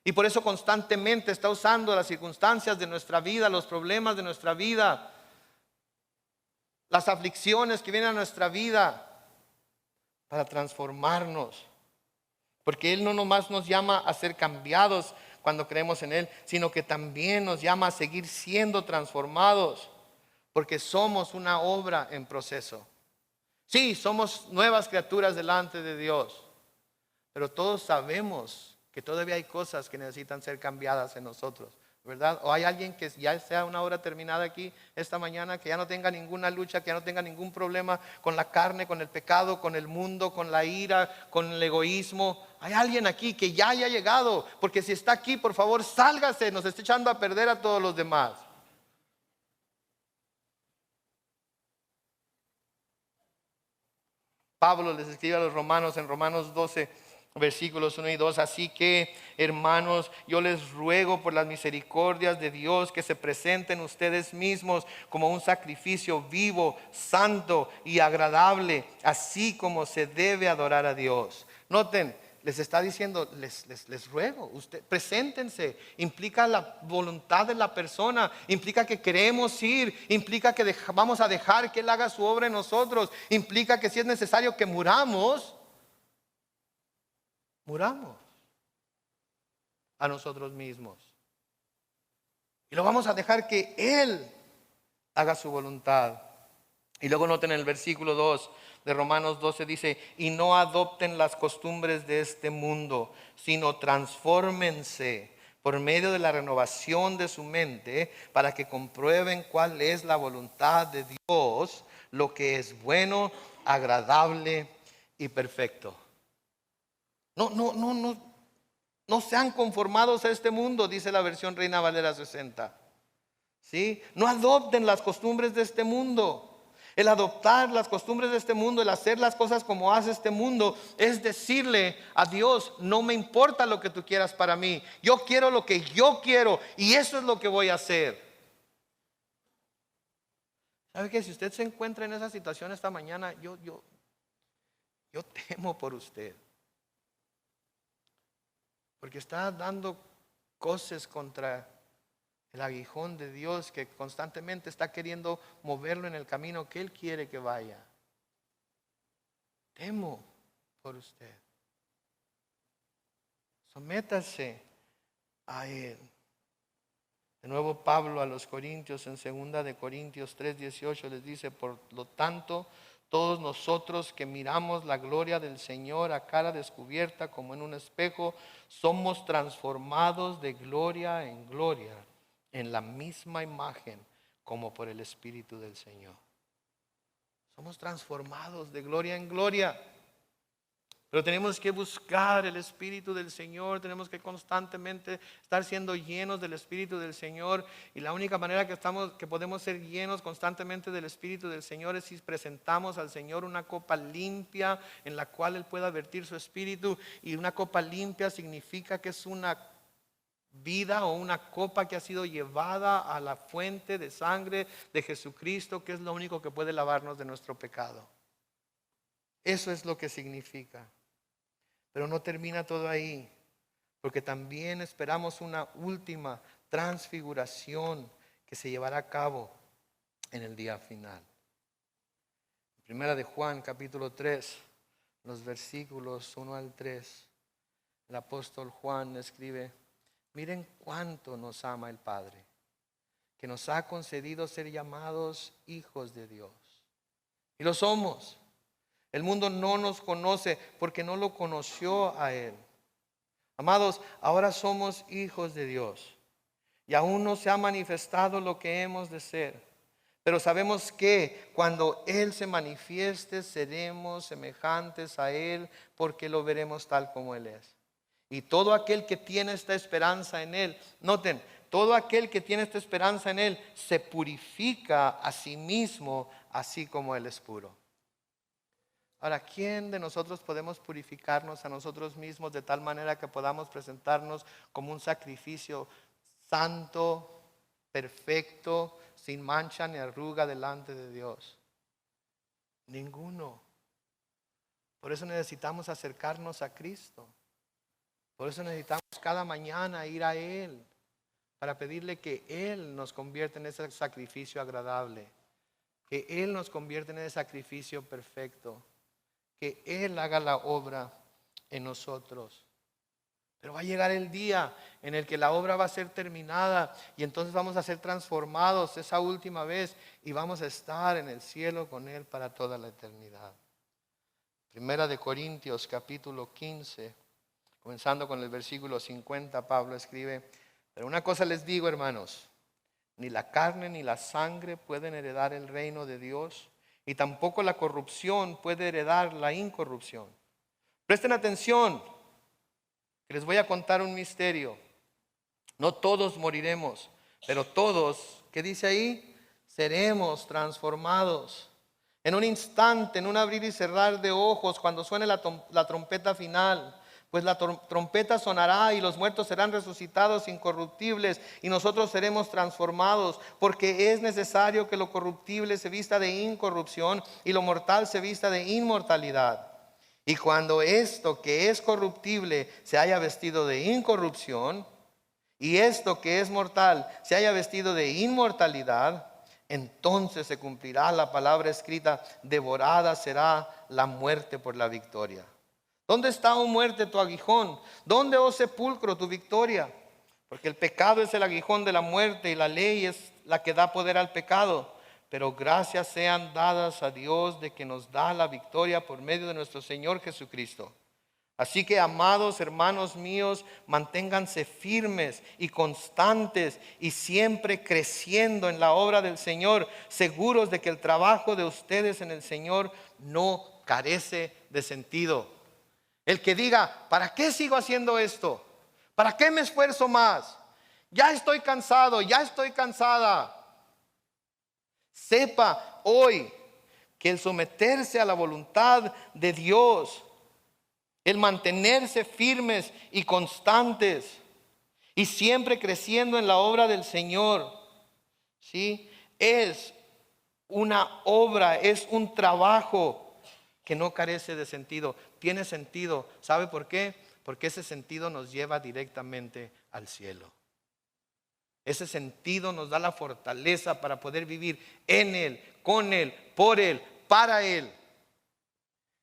Y por eso constantemente está usando las circunstancias de nuestra vida, los problemas de nuestra vida, las aflicciones que vienen a nuestra vida, para transformarnos. Porque Él no nomás nos llama a ser cambiados cuando creemos en Él, sino que también nos llama a seguir siendo transformados, porque somos una obra en proceso. Sí, somos nuevas criaturas delante de Dios, pero todos sabemos que todavía hay cosas que necesitan ser cambiadas en nosotros, ¿verdad? O hay alguien que ya sea una hora terminada aquí esta mañana, que ya no tenga ninguna lucha, que ya no tenga ningún problema con la carne, con el pecado, con el mundo, con la ira, con el egoísmo. Hay alguien aquí que ya haya llegado, porque si está aquí, por favor, sálgase, nos está echando a perder a todos los demás. Pablo les escribe a los romanos en Romanos 12, versículos 1 y 2. Así que, hermanos, yo les ruego por las misericordias de Dios que se presenten ustedes mismos como un sacrificio vivo, santo y agradable, así como se debe adorar a Dios. Noten, les está diciendo, les ruego, usted, preséntense. Implica la voluntad de la persona, implica que queremos ir, implica que vamos a dejar que Él haga su obra en nosotros, implica que si es necesario que muramos a nosotros mismos. Y lo vamos a dejar que Él haga su voluntad. Y luego noten el versículo 2 de Romanos 12, dice: y no adopten las costumbres de este mundo, sino transfórmense por medio de la renovación de su mente, para que comprueben cuál es la voluntad de Dios, lo que es bueno, agradable y perfecto. No sean conformados a este mundo, dice la versión Reina Valera 60. ¿Sí? No adopten las costumbres de este mundo. El adoptar las costumbres de este mundo, el hacer las cosas como hace este mundo, es decirle a Dios: no me importa lo que tú quieras para mí, yo quiero lo que yo quiero, y eso es lo que voy a hacer. ¿Sabe qué? Si usted se encuentra en esa situación esta mañana, yo temo por usted, porque está dando cosas contra el aguijón de Dios, que constantemente está queriendo moverlo en el camino que Él quiere que vaya. Temo por usted. Sométase a Él. De nuevo Pablo a los Corintios, en 2 de Corintios 3:18, les dice: por lo tanto, todos nosotros que miramos la gloria del Señor a cara descubierta como en un espejo, somos transformados de gloria en gloria, en la misma imagen como por el Espíritu del Señor. Somos transformados de gloria en gloria. Pero tenemos que buscar el Espíritu del Señor, tenemos que constantemente estar siendo llenos del Espíritu del Señor. Y la única manera que podemos ser llenos constantemente del Espíritu del Señor es si presentamos al Señor una copa limpia en la cual Él pueda vertir su Espíritu. Y una copa limpia significa que es una vida o una copa que ha sido llevada a la fuente de sangre de Jesucristo, que es lo único que puede lavarnos de nuestro pecado. Eso es lo que significa. Pero no termina todo ahí, porque también esperamos una última transfiguración que se llevará a cabo en el día final. Primera de Juan, capítulo 3, los versículos 1 al 3, el apóstol Juan escribe: miren cuánto nos ama el Padre, que nos ha concedido ser llamados hijos de Dios. Y lo somos. El mundo no nos conoce porque no lo conoció a Él. Amados, ahora somos hijos de Dios, y aún no se ha manifestado lo que hemos de ser, Pero sabemos que cuando Él se manifieste, seremos semejantes a Él, porque lo veremos tal como Él es. Y todo aquel que tiene esta esperanza en Él, noten, todo aquel que tiene esta esperanza en Él, se purifica a sí mismo, así como Él es puro. Ahora, ¿quién de nosotros podemos purificarnos a nosotros mismos de tal manera que podamos presentarnos como un sacrificio santo, perfecto, sin mancha ni arruga delante de Dios? Ninguno. Por eso necesitamos acercarnos a Cristo. Por eso necesitamos cada mañana ir a Él para pedirle que Él nos convierta en ese sacrificio agradable, que Él nos convierta en ese sacrificio perfecto, que Él haga la obra en nosotros. Pero va a llegar el día en el que la obra va a ser terminada y entonces vamos a ser transformados esa última vez y vamos a estar en el cielo con Él para toda la eternidad. Primera de Corintios capítulo 15, comenzando con el versículo 50, Pablo escribe: pero una cosa les digo, hermanos, ni la carne ni la sangre pueden heredar el reino de Dios, y tampoco la corrupción puede heredar la incorrupción. Presten atención, que les voy a contar un misterio. No todos moriremos, pero todos, ¿qué dice ahí? Seremos transformados. En un instante, en un abrir y cerrar de ojos, cuando suene la trompeta final. Pues la trompeta sonará y los muertos serán resucitados incorruptibles y nosotros seremos transformados, porque es necesario que lo corruptible se vista de incorrupción y lo mortal se vista de inmortalidad. Y cuando esto que es corruptible se haya vestido de incorrupción y esto que es mortal se haya vestido de inmortalidad, entonces se cumplirá la palabra escrita: devorada será la muerte por la victoria. ¿Dónde está, oh muerte, tu aguijón? ¿Dónde, oh sepulcro, tu victoria? Porque el pecado es el aguijón de la muerte y la ley es la que da poder al pecado. Pero gracias sean dadas a Dios de que nos da la victoria por medio de nuestro Señor Jesucristo. Así que, amados hermanos míos, manténganse firmes y constantes y siempre creciendo en la obra del Señor, seguros de que el trabajo de ustedes en el Señor no carece de sentido. El que diga: ¿para qué sigo haciendo esto? ¿Para qué me esfuerzo más? Ya estoy cansado, ya estoy cansada. Sepa hoy que el someterse a la voluntad de Dios, el mantenerse firmes y constantes y siempre creciendo en la obra del Señor, ¿sí?, es una obra, es un trabajo que no carece de sentido. Tiene sentido. ¿Sabe por qué? Porque ese sentido nos lleva directamente al cielo. Ese sentido nos da la fortaleza para poder vivir en Él, con Él, por Él, para Él.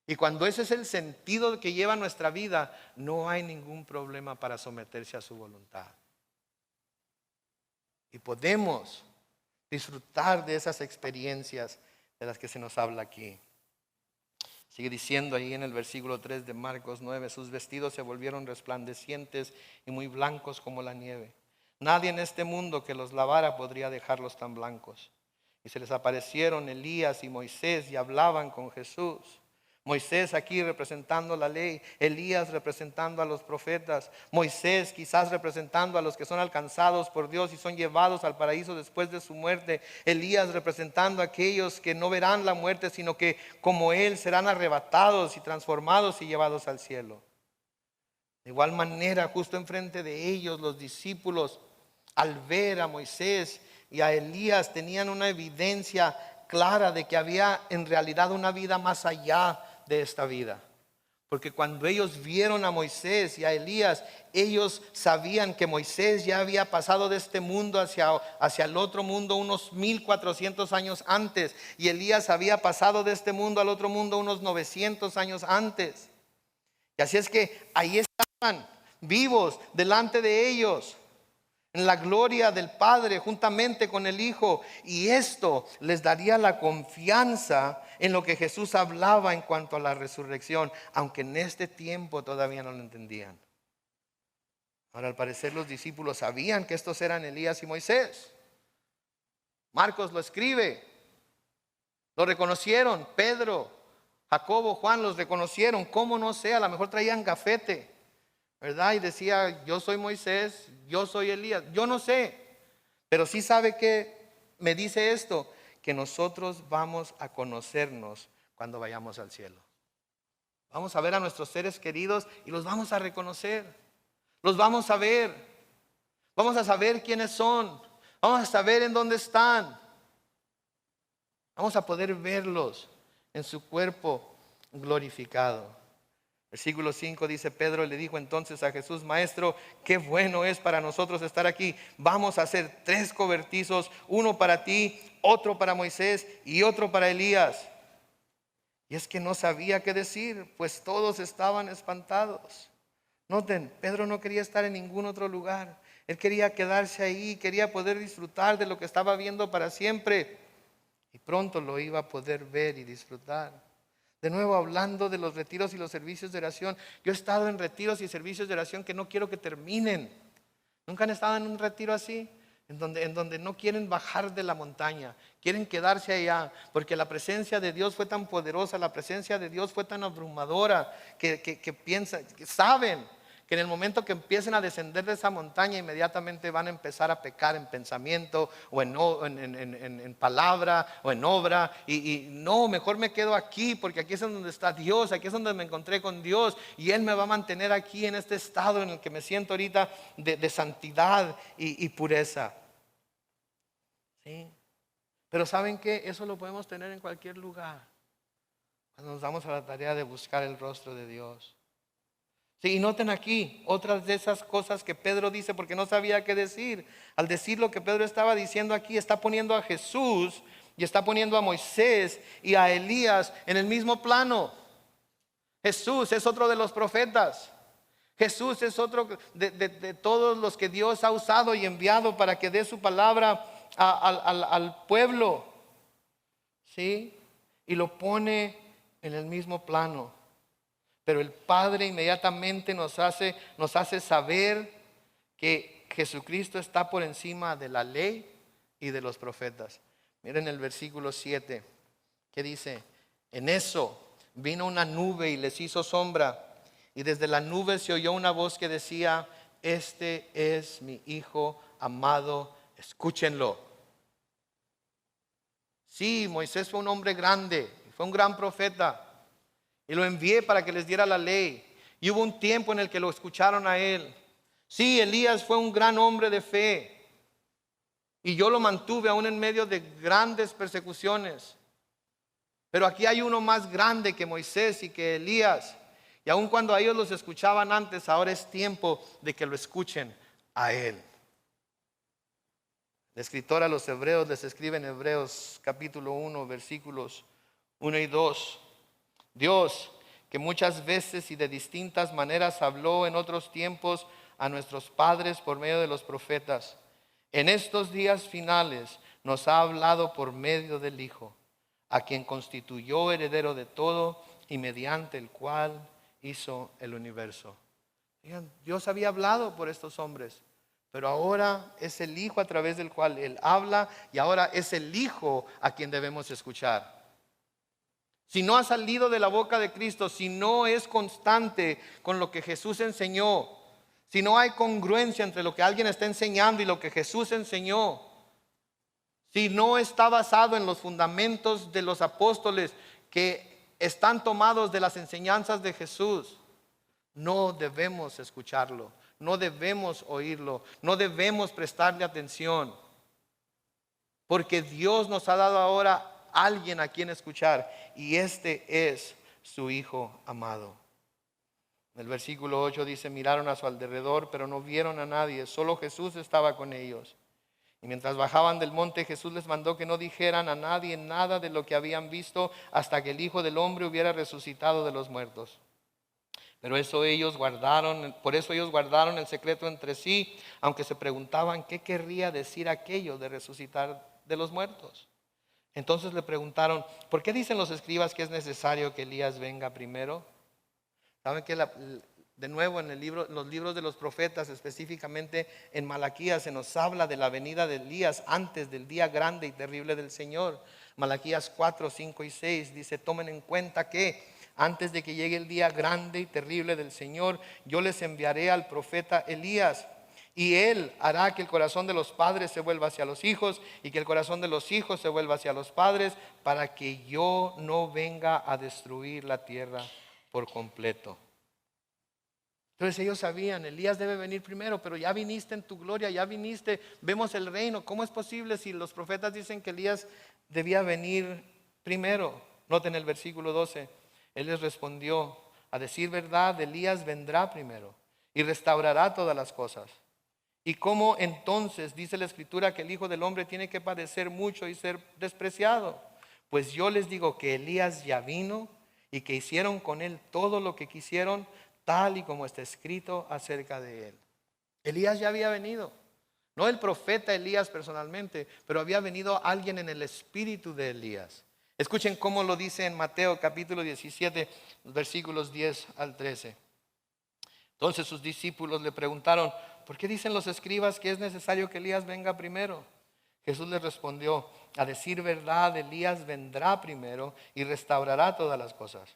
Y cuando ese es el sentido que lleva nuestra vida, no hay ningún problema para someterse a su voluntad. Y podemos disfrutar de esas experiencias de las que se nos habla aquí. Sigue diciendo ahí en el versículo 3 de Marcos 9: sus vestidos se volvieron resplandecientes y muy blancos como la nieve. Nadie en este mundo que los lavara podría dejarlos tan blancos. Y se les aparecieron Elías y Moisés y hablaban con Jesús. Moisés aquí representando la ley, Elías representando a los profetas, Moisés quizás representando a los que son alcanzados por Dios y son llevados al paraíso después de su muerte, Elías representando a aquellos que no verán la muerte, sino que como él serán arrebatados y transformados y llevados al cielo. De igual manera, justo enfrente de ellos, los discípulos, al ver a Moisés y a Elías, tenían una evidencia clara de que había en realidad una vida más allá de esta vida. Porque cuando ellos vieron a Moisés y a Elías, ellos sabían que Moisés ya había pasado de este mundo hacia el otro mundo unos 1400 años antes, y Elías había pasado de este mundo al otro mundo unos 900 años antes. Y así es que ahí estaban vivos delante de ellos, en la gloria del Padre juntamente con el Hijo, y esto les daría la confianza en lo que Jesús hablaba en cuanto a la resurrección, aunque en este tiempo todavía no lo entendían. Ahora, al parecer los discípulos sabían que estos eran Elías y Moisés. Marcos lo escribe Lo reconocieron, Pedro, Jacobo, Juan, los reconocieron. ¿Cómo no sé? A lo mejor traían gafete, ¿verdad? Y decía, yo soy Moisés, yo soy Elías. Yo no sé, pero sí sabe que me dice esto, que nosotros vamos a conocernos cuando vayamos al cielo. Vamos a ver a nuestros seres queridos y los vamos a reconocer. Los vamos a ver. Vamos a saber quiénes son. Vamos a saber en dónde están. Vamos a poder verlos en su cuerpo glorificado. Versículo 5 dice, Pedro le dijo entonces a Jesús, Maestro, qué bueno es para nosotros estar aquí. Vamos a hacer 3 cobertizos, uno para ti, otro para Moisés y otro para Elías. Y es que no sabía qué decir, pues todos estaban espantados. Noten, Pedro no quería estar en ningún otro lugar. Él quería quedarse ahí, quería poder disfrutar de lo que estaba viendo para siempre. Y pronto lo iba a poder ver y disfrutar. De nuevo, hablando de los retiros y los servicios de oración. Yo he estado en retiros y servicios de oración que no quiero que terminen. ¿Nunca han estado en un retiro así? En donde no quieren bajar de la montaña, quieren quedarse allá, porque la presencia de Dios fue tan poderosa, la presencia de Dios fue tan abrumadora, que piensan, que saben que en el momento que empiecen a descender de esa montaña, inmediatamente van a empezar a pecar en pensamiento, o en palabra, o en obra, y no, mejor me quedo aquí, porque aquí es donde está Dios, aquí es donde me encontré con Dios, y Él me va a mantener aquí en este estado en el que me siento ahorita de santidad y pureza. ¿Sí? Pero ¿saben qué? Eso lo podemos tener en cualquier lugar, cuando nos damos a la tarea de buscar el rostro de Dios. Sí, y noten aquí otras de esas cosas que Pedro dice porque no sabía qué decir. Al decir lo que Pedro estaba diciendo aquí, está poniendo a Jesús y está poniendo a Moisés y a Elías en el mismo plano. Jesús es otro de los profetas. Jesús es otro de todos los que Dios ha usado y enviado para que dé su palabra al pueblo. ¿Sí? Y lo pone en el mismo plano. Pero el Padre inmediatamente nos hace saber que Jesucristo está por encima de la ley y de los profetas. Miren el versículo 7, que dice, en eso vino una nube y les hizo sombra, y desde la nube se oyó una voz que decía, este es mi Hijo amado, escúchenlo. Sí, Moisés fue un hombre grande, fue un gran profeta. Y lo envié para que les diera la ley. Y hubo un tiempo en el que lo escucharon a él. Sí, Elías fue un gran hombre de fe. Y yo lo mantuve aún en medio de grandes persecuciones. Pero aquí hay uno más grande que Moisés y que Elías. Y aun cuando a ellos los escuchaban antes, ahora es tiempo de que lo escuchen a él. El escritor a los hebreos les escribe en Hebreos capítulo 1, versículos 1 y 2. Dios, que muchas veces y de distintas maneras habló en otros tiempos a nuestros padres por medio de los profetas, en estos días finales nos ha hablado por medio del Hijo, a quien constituyó heredero de todo y mediante el cual hizo el universo. Dios había hablado por estos hombres, pero ahora es el Hijo a través del cual Él habla, y ahora es el Hijo a quien debemos escuchar. Si no ha salido de la boca de Cristo, si no es constante con lo que Jesús enseñó, si no hay congruencia entre lo que alguien está enseñando y lo que Jesús enseñó, si no está basado en los fundamentos de los apóstoles que están tomados de las enseñanzas de Jesús, no debemos escucharlo, no debemos oírlo, no debemos prestarle atención, porque Dios nos ha dado ahora alguien a quien escuchar, y este es su Hijo amado. El versículo 8 dice, miraron a su alrededor, pero no vieron a nadie, solo Jesús estaba con ellos. Y mientras bajaban del monte, Jesús les mandó que no dijeran a nadie nada de lo que habían visto hasta que el Hijo del Hombre hubiera resucitado de los muertos. Por eso ellos guardaron el secreto entre sí, aunque se preguntaban qué querría decir aquello de resucitar de los muertos. Entonces le preguntaron, ¿por qué dicen los escribas que es necesario que Elías venga primero? Saben que de nuevo en los libros de los profetas, específicamente en Malaquías, se nos habla de la venida de Elías antes del día grande y terrible del Señor. Malaquías 4, 5 y 6 dice: tomen en cuenta que antes de que llegue el día grande y terrible del Señor, yo les enviaré al profeta Elías. Y él hará que el corazón de los padres se vuelva hacia los hijos y que el corazón de los hijos se vuelva hacia los padres, para que yo no venga a destruir la tierra por completo. Entonces ellos sabían, Elías debe venir primero, pero ya viniste en tu gloria, ya viniste, vemos el reino. ¿Cómo es posible si los profetas dicen que Elías debía venir primero? Noten el versículo 12. Él les respondió: a decir verdad, Elías vendrá primero y restaurará todas las cosas. ¿Y cómo entonces dice la Escritura que el Hijo del Hombre tiene que padecer mucho y ser despreciado? Pues yo les digo que Elías ya vino y que hicieron con él todo lo que quisieron, tal y como está escrito acerca de él. Elías ya había venido, no el profeta Elías personalmente, pero había venido alguien en el espíritu de Elías. Escuchen cómo lo dice en Mateo capítulo 17, versículos 10 al 13. Entonces sus discípulos le preguntaron: ¿por qué dicen los escribas que es necesario que Elías venga primero? Jesús les respondió: a decir verdad, Elías vendrá primero y restaurará todas las cosas.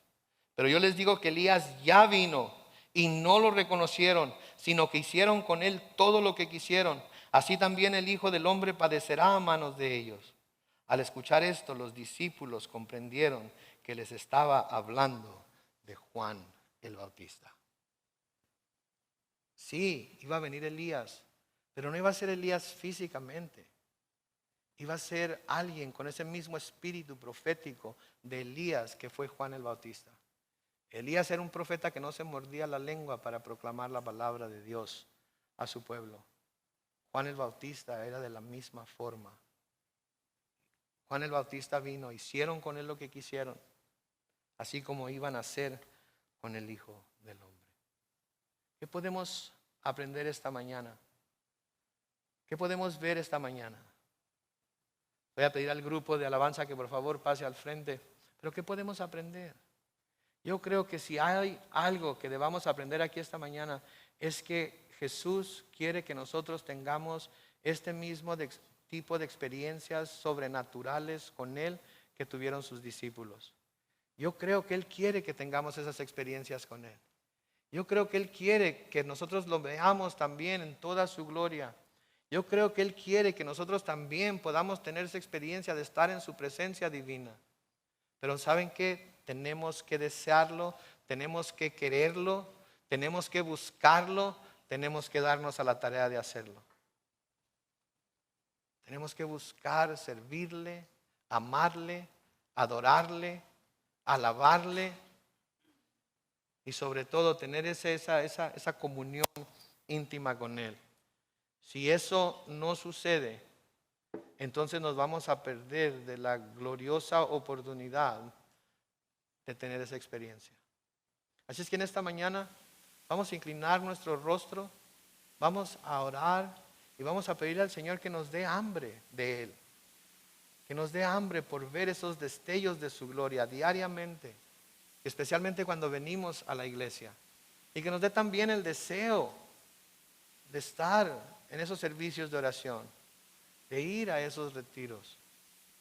Pero yo les digo que Elías ya vino y no lo reconocieron, sino que hicieron con él todo lo que quisieron. Así también el Hijo del Hombre padecerá a manos de ellos. Al escuchar esto, los discípulos comprendieron que les estaba hablando de Juan el Bautista. Sí, iba a venir Elías, pero no iba a ser Elías físicamente. Iba a ser alguien con ese mismo espíritu profético de Elías que fue Juan el Bautista. Elías era un profeta que no se mordía la lengua para proclamar la palabra de Dios a su pueblo. Juan el Bautista era de la misma forma. Juan el Bautista vino, hicieron con él lo que quisieron, así como iban a hacer con el Hijo del Hombre. ¿Qué podemos aprender esta mañana? ¿Qué podemos ver esta mañana? Voy a pedir al grupo de alabanza que por favor pase al frente. Pero ¿qué podemos aprender? Yo creo que si hay algo que debamos aprender aquí esta mañana, es que Jesús quiere que nosotros tengamos este mismo tipo de experiencias sobrenaturales con Él que tuvieron sus discípulos. Yo creo que Él quiere que tengamos esas experiencias con Él. Yo creo que Él quiere que nosotros lo veamos también en toda su gloria. Yo creo que Él quiere que nosotros también podamos tener esa experiencia de estar en su presencia divina. Pero ¿saben qué? Tenemos que desearlo, tenemos que quererlo, tenemos que buscarlo, tenemos que darnos a la tarea de hacerlo. Tenemos que buscar, servirle, amarle, adorarle, alabarle y sobre todo tener esa comunión íntima con Él. Si eso no sucede, entonces nos vamos a perder de la gloriosa oportunidad de tener esa experiencia. Así es que en esta mañana vamos a inclinar nuestro rostro, vamos a orar y vamos a pedirle al Señor que nos dé hambre de Él, que nos dé hambre por ver esos destellos de su gloria diariamente, especialmente cuando venimos a la iglesia, y que nos dé también el deseo de estar en esos servicios de oración, de ir a esos retiros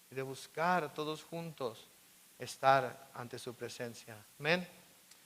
y de buscar todos juntos estar ante su presencia. Amén.